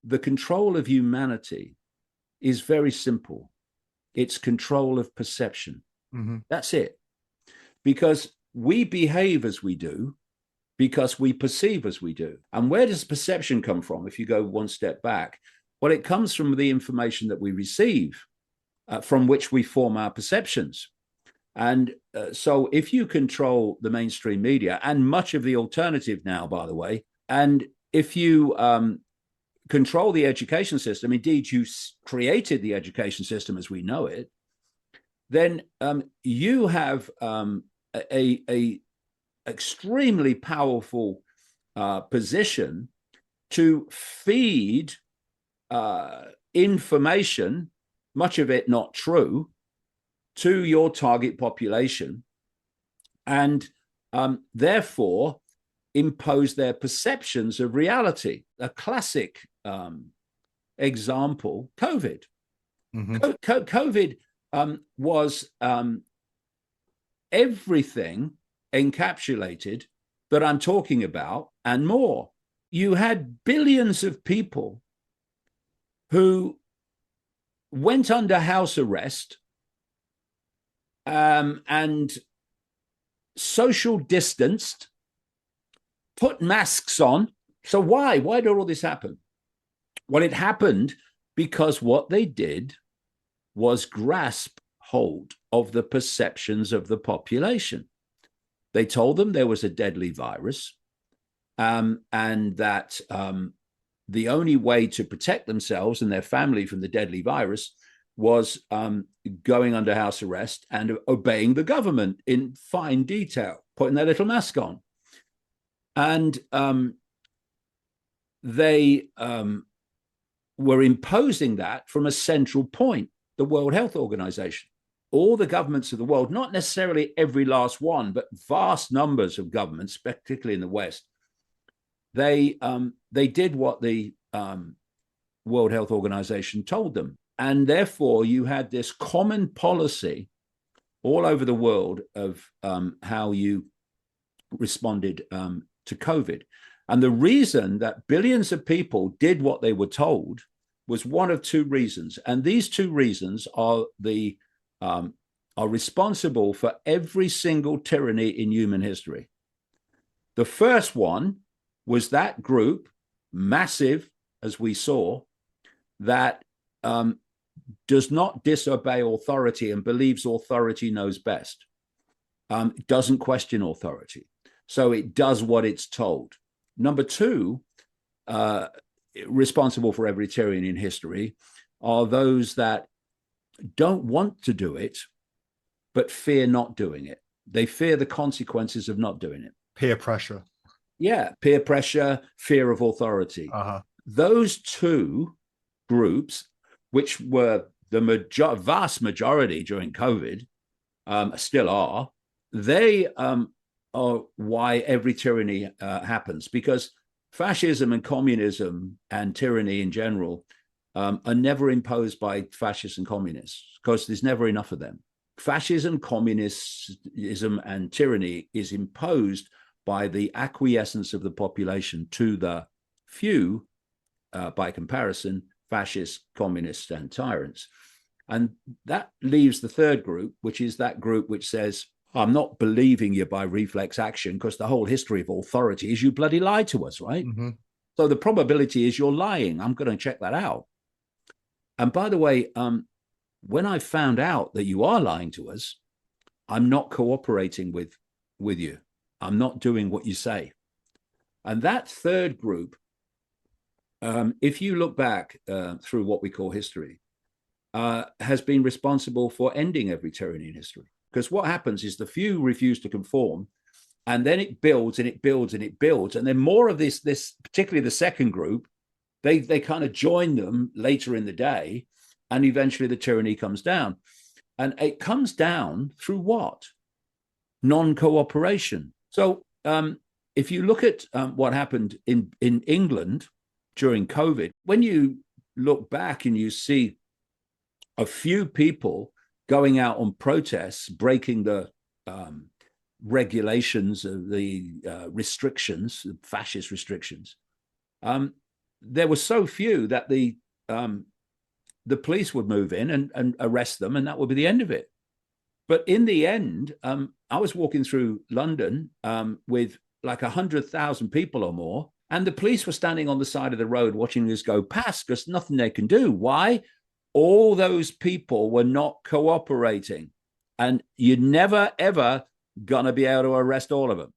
the control of humanity is very simple. It's control of perception. Mm-hmm. That's it. Because we behave as we do because we perceive as we do. And where does perception come from? If you go one step back, well, it comes from the information that we receive, from which we form our perceptions. And so if you control the mainstream media and much of the alternative now, by the way, and if you control the education system, indeed you created the education system as we know it, then you have a extremely powerful position to feed information, much of it not true, to your target population, and therefore impose their perceptions of reality. A classic example, COVID. Mm-hmm. COVID was everything encapsulated that I'm talking about and more. You had billions of people who went under house arrest and social distanced, put masks on. So why? Why did all this happen? Well, it happened because what they did was grasp hold of the perceptions of the population. They told them there was a deadly virus, and that the only way to protect themselves and their family from the deadly virus was going under house arrest and obeying the government in fine detail, putting their little mask on. And they were imposing that from a central point, the World Health Organization. All the governments of the world, not necessarily every last one, but vast numbers of governments, particularly in the West, they did what the World Health Organization told them. And therefore, you had this common policy all over the world of how you responded to COVID. And the reason that billions of people did what they were told was one of two reasons. And these two reasons are responsible for every single tyranny in human history. The first one was that group, massive, as we saw, that does not disobey authority and believes authority knows best. It doesn't question authority. So it does what it's told. Number two, responsible for every tyranny in history, are those that don't want to do it, but fear not doing it. They fear the consequences of not doing it. Peer pressure. Yeah, peer pressure, fear of authority. Uh-huh. Those two groups, which were the vast majority during COVID, still are, they are why every tyranny happens, because fascism and communism and tyranny in general are never imposed by fascists and communists, because there's never enough of them. Fascism, communism, and tyranny is imposed by the acquiescence of the population to the few, by comparison, fascists, communists, and tyrants. And that leaves the third group, which is that group which says, I'm not believing you by reflex action, because the whole history of authority is you bloody lied to us, right? Mm-hmm. So the probability is you're lying. I'm going to check that out. And by the way, when I found out that you are lying to us, I'm not cooperating with you. I'm not doing what you say. And that third group, if you look back through what we call history, has been responsible for ending every tyranny in history. Because what happens is the few refuse to conform, and then it builds and it builds and it builds. And then more of this particularly the second group, they kind of join them later in the day, and eventually the tyranny comes down. And it comes down through what? Non-cooperation. So if you look at what happened in England during COVID, when you look back and you see a few people going out on protests, breaking the regulations of the restrictions, fascist restrictions, there were so few that the police would move in and arrest them, and that would be the end of it. But in the end, I was walking through London with like 100,000 people or more, and the police were standing on the side of the road watching us go past because nothing they can do. Why? All those people were not cooperating, and you're never ever gonna be able to arrest all of them.